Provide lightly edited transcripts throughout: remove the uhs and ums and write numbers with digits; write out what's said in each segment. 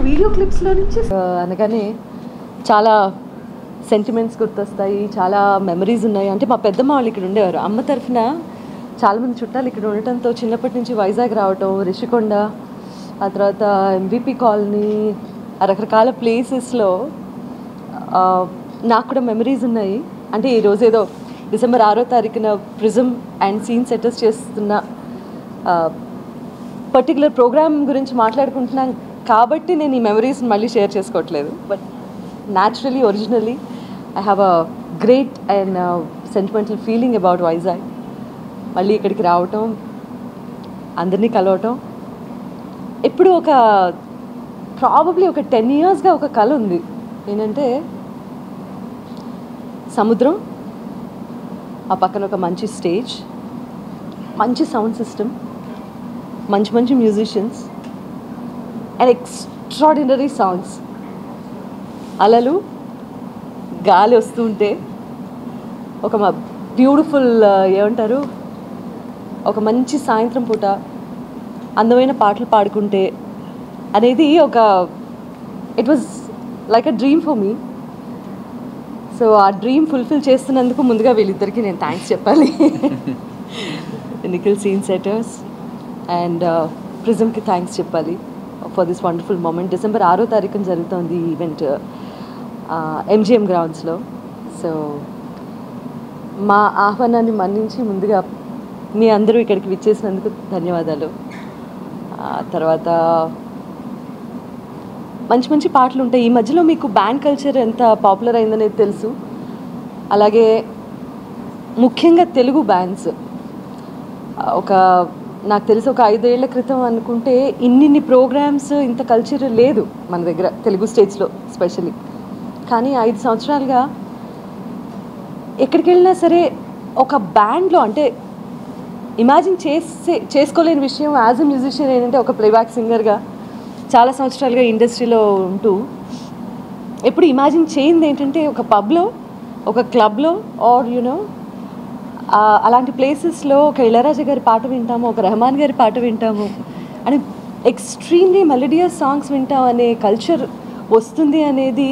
Video క్లిప్స్లో నుంచి అనగానే చాలా సెంటిమెంట్స్ గుర్తొస్తాయి, చాలా మెమరీస్ ఉన్నాయి. అంటే మా పెద్దమ్మ వాళ్ళు ఇక్కడ ఉండేవారు. అమ్మ తరఫున చాలామంది చుట్టాలు ఇక్కడ ఉండటంతో చిన్నప్పటి నుంచి వైజాగ్ రావటం, రిషికొండ, ఆ తర్వాత ఎంవిపి కాలనీ, రకరకాల ప్లేసెస్లో నాకు కూడా మెమరీస్ ఉన్నాయి. అంటే ఈరోజు ఏదో డిసెంబర్ 6వ తారీఖున ప్రిజం అండ్ సీన్ సెటర్స్ చేస్తున్న పర్టికులర్ ప్రోగ్రామ్ గురించి మాట్లాడుకుంటున్నాం కాబట్టి నేను ఈ మెమరీస్ని మళ్ళీ షేర్ చేసుకోవట్లేదు. But naturally, originally I have a great and sentimental feeling about Vizag. మళ్ళీ ఇక్కడికి రావటం, అందరినీ కలవటం, ఇప్పుడు ప్రాబబ్లీ ఒక 10 yearsగా ఒక కళ ఉంది. ఏంటంటే సముద్రం, ఆ పక్కన ఒక మంచి స్టేజ్, మంచి సౌండ్ సిస్టమ్, మంచి మంచి మ్యూజిషియన్స్ అండ్ ఎక్స్ట్రాడినరీ సాంగ్స్. అలలు, గాలి వస్తూ ఉంటే ఒక బ్యూటిఫుల్ ఏమంటారు, ఒక మంచి సాయంత్రం పూట అందమైన పాటలు పాడుకుంటే అనేది it was like a dream for me. So ఆ డ్రీమ్ ఫుల్ఫిల్ చేస్తున్నందుకు ముందుగా వీళ్ళిద్దరికీ నేను థ్యాంక్స్ చెప్పాలి. నిఖిల్ సీన్ సెటర్స్ అండ్ ప్రిజంకి థ్యాంక్స్ చెప్పాలి for this wonderful moment. December 6వ తారీఖున జరుగుతుంది ఈ ఈవెంట్ MGM గ్రౌండ్స్లో. సో మా ఆహ్వానాన్ని మన్నించి ముందుగా మీ అందరూ ఇక్కడికి విచ్చేసినందుకు ధన్యవాదాలు. తర్వాత మంచి మంచి పాటలు ఉంటాయి. ఈ మధ్యలో మీకు బ్యాండ్ కల్చర్ ఎంత పాపులర్ అయిందనేది తెలుసు. అలాగే ముఖ్యంగా తెలుగు బ్యాండ్స్ నాకు తెలిసి ఒక 5 ఏళ్ల క్రితం అనుకుంటే ఇన్ని ప్రోగ్రామ్స్, ఇంత కల్చర్ లేదు మన దగ్గర తెలుగు స్టేట్స్లో స్పెషల్లీ. కానీ 5 సంవత్సరాలుగా ఎక్కడికి వెళ్ళినా సరే ఒక బ్యాండ్లో, అంటే ఇమాజిన్ చేసుకోలేని విషయం యాజ్ ఎ మ్యూజిషియన్ ఏంటంటే ఒక ప్లేబ్యాక్ సింగర్గా చాలా సంవత్సరాలుగా ఇండస్ట్రీలో ఉంటూ ఎప్పుడు ఇమాజిన్ చేయింది ఏంటంటే ఒక పబ్లో, ఒక క్లబ్లో ఆర్ అలాంటి ప్లేసెస్లో ఒక ఇళయరాజా గారి పాట వింటాము, ఒక రెహమాన్ గారి పాట వింటాము అని ఎక్స్ట్రీమ్లీ మెలోడియస్ సాంగ్స్ వింటాం అనే కల్చర్ వస్తుంది అనేది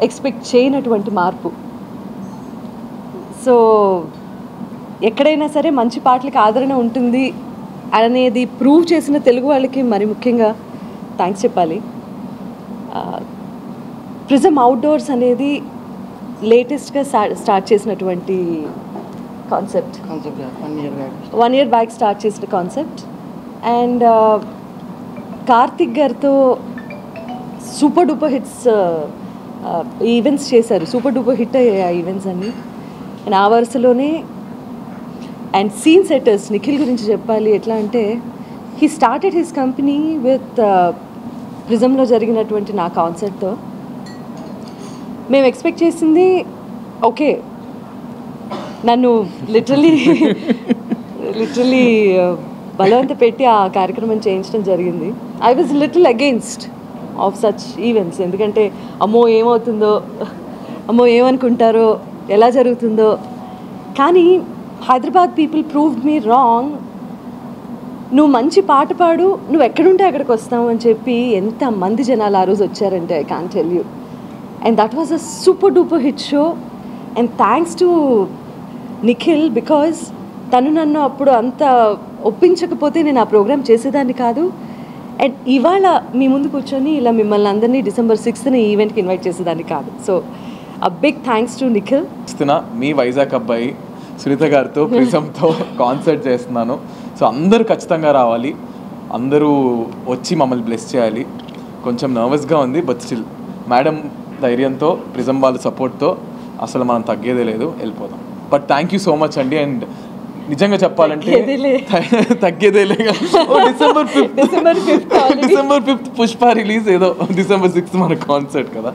ఎక్స్పెక్ట్ చేయనటువంటి మార్పు. సో ఎక్కడైనా సరే మంచి పాటలకి ఆదరణ ఉంటుంది అనేది ప్రూవ్ చేసిన తెలుగు వాళ్ళకి మరి ముఖ్యంగా థ్యాంక్స్ చెప్పాలి. ప్రిజం అవుట్డోర్స్ అనేది లేటెస్ట్గా స్టార్ట్ చేసినటువంటి కాన్సెప్ట్. 1 year బ్యాక్ స్టార్ట్ చేసిన కాన్సెప్ట్. అండ్ కార్తిక్ గారితో సూపర్ డూపర్ హిట్స్ ఈవెంట్స్ చేశారు. సూపర్ డూపర్ హిట్ అయ్యాయి ఆ ఈవెంట్స్ అన్నీ. అండ్ ఆ వరుసలోనే అండ్ సీన్ సెటర్స్ నిఖిల్ గురించి చెప్పాలి. ఎట్లా అంటే he started his company with ప్రిజంలో జరిగినటువంటి నా కాన్సర్ట్తో. మేము ఎక్స్పెక్ట్ చేసింది ఓకే, నన్ను లిటరలీ బలవంత పెట్టి ఆ కార్యక్రమం చేయించడం జరిగింది. I was little against of such events. ఎందుకంటే అమ్మో ఏమవుతుందో, అమ్మో ఏమనుకుంటారో, ఎలా జరుగుతుందో. కానీ Hyderabad people proved me wrong. నువ్వు మంచి పాట పాడు, నువ్వు ఎక్కడుంటే అక్కడికి వస్తావు అని చెప్పి ఎంతమంది జనాలు ఆ రోజు వచ్చారంటే I can't tell you. And that was a super duper hit show. And thanks to Nikhil, because తను నన్ను అప్పుడు అంత ఒప్పించకపోతే నేను ఆ ప్రోగ్రామ్ చేసేదాన్ని కాదు. అండ్ ఇవాళ మీ ముందు కూర్చొని ఇలా మిమ్మల్ని అందరినీ December 6th ఈ ఈవెంట్కి ఇన్వైట్ చేసేదాన్ని కాదు. So a big thanks to Nikhil. మీ వైజాగ్ అబ్బాయి సునీత గారితో ప్రిజంతో కాన్సర్ట్ చేస్తున్నాను. సో అందరూ ఖచ్చితంగా రావాలి, అందరూ వచ్చి మమ్మల్ని బ్లెస్ చేయాలి. కొంచెం నర్వస్గా ఉంది, బట్ స్టిల్ మేడం ధైర్యంతో, ప్రిజం వాళ్ళ సపోర్ట్తో అసలు మనం తగ్గేదే లేదు, వెళ్ళిపోదాం. But thank you so much అండి. అండ్ నిజంగా చెప్పాలంటే తగ్గేదేలే. December 5th పుష్ప రిలీజ్, ఏదో December 6th మన కాన్సర్ట్ కదా.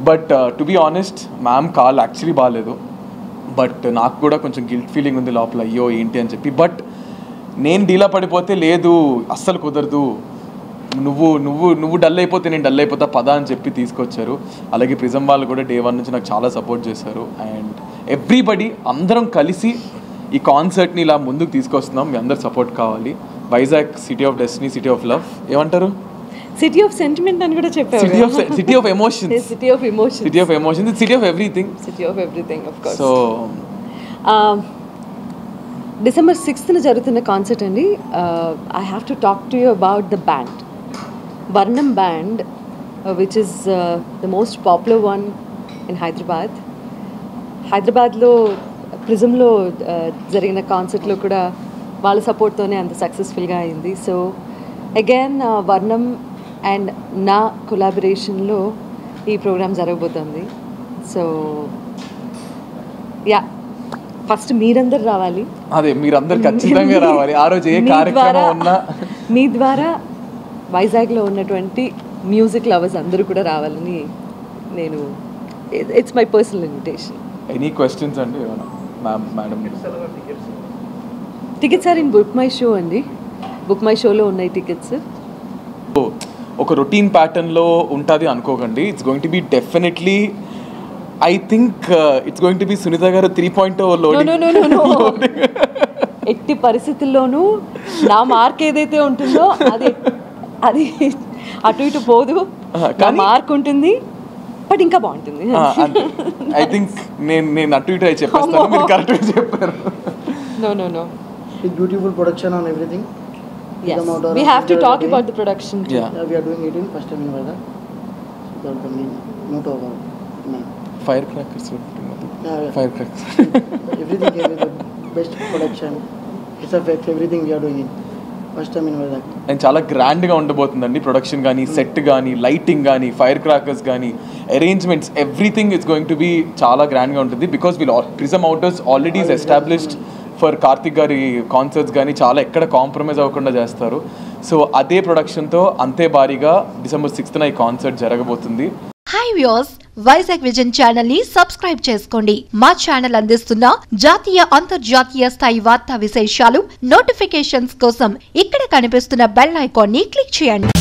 But to be honest, ma'am call actually బాగాలేదు. బట్ నాకు కూడా కొంచెం గిల్ట్ ఫీలింగ్ ఉంది లోపల, అయ్యో ఏంటి అని చెప్పి. బట్ నేను డీలా పడిపోతే లేదు, అస్సలు కుదరదు, నువ్వు డల్ అయిపోతే నేను డల్ అయిపోతా పదా అని చెప్పి తీసుకొచ్చారు. అలాగే ప్రిజం వాళ్ళు కూడా డే 1 నుంచి నాకు చాలా సపోర్ట్ చేశారు. అండ్ ఎవ్రీబడి అందరం కలిసి ఈ కాన్సర్ట్ని ఇలా ముందుకు తీసుకొస్తున్నాం. మీ అందరు సపోర్ట్ కావాలి. Vizag city of destiny, city of love ఏమంటారు? సిటీ ఆఫ్ సెంటిమెంట్ అని కూడా చెప్పారు. City of emotions, city of emotions, city of emotions, city of everything, city of everything of course. So December 6th జరుగుతున్న కాన్సర్ట్ అండి. I have to talk to you about the band, Varnam band, which is the most popular one in హైదరాబాద్లో ప్రిజంలో జరిగిన కాన్సర్ట్లో కూడా వాళ్ళ సపోర్ట్తోనే అంత సక్సెస్ఫుల్గా అయింది. సో అగైన్ వర్ణం అండ్ నా కొలాబరేషన్లో ఈ ప్రోగ్రామ్ జరగబోతుంది. సో యా, ఫస్ట్ మీరందరు రావాలి. అదే మీరందరు ఖచ్చితంగా రావాలి. ఆ రోజు ఏ కార్యక్రమం ఉన్నా మీ ద్వారా వైజాగ్లో ఉన్నటువంటి మ్యూజిక్ లవర్స్ అందరూ కూడా రావాలని నేను, it's my personal invitation. Any questions అండి madam? Tickets are in Book My Show అండి. బుక్ మై షోలో ఉన్నాయి టికెట్స్. ఒక రొటీన్ ప్యాటర్న్లో ఉంటుంది అనుకోకండి. It's going to be definitely, I think it's going to be Sunitha garu 3.0 loading. ఎట్టి పరిస్థితుల్లోనూ నా మార్క్ ఏదైతే ఉంటుందో అది అది అటు ఇటు పోదు. నా మార్క్ ఉంటుంది, బట్ ఇంకా బాగుంటుంది. ఐ థింక్ నేను అటు ఇటు చెప్పేస్తాను, మీరు కరెక్ట్గా చెప్పారు. No. Beautiful production on everything. Yes, we have to talk about the production too. Yeah. We are doing it in first time in Vizag. So the main note of our fire crackers, fire crackers, everything here is the best production. It's effects, everything we are doing in first time in Vizag. And చాలా గ్రాండ్గా ఉండబోతుందండి. Production కానీ, set కానీ, lighting కానీ, fire crackers కానీ, arrangements, everything it's going to be చాలా గ్రాండ్గా ఉంటుంది. Because we'll Prism outdoors already is established for Karthik గారి కాన్సర్ట్స్ కానీ చాలా ఎక్కడ కాంప్రమైజ్ అవ్వకుండా చేస్తారు. సో అదే ప్రొడక్షన్తో అంతే భారీగా December 6th ఈ కాన్సర్ట్ జరగబోతుంది. Hi viewers, Vizag vision channel ని సబ్స్క్రైబ్ చేసుకోండి. మా ఛానల్ అందిస్తున్న జాతీయ అంతర్జాతీయ స్థాయి వార్తా విశేషాలు, నోటిఫికేషన్స్ కోసం ఇక్కడ కనిపిస్తున్న బెల్ ఐకాన్ ని క్లిక్ చేయండి.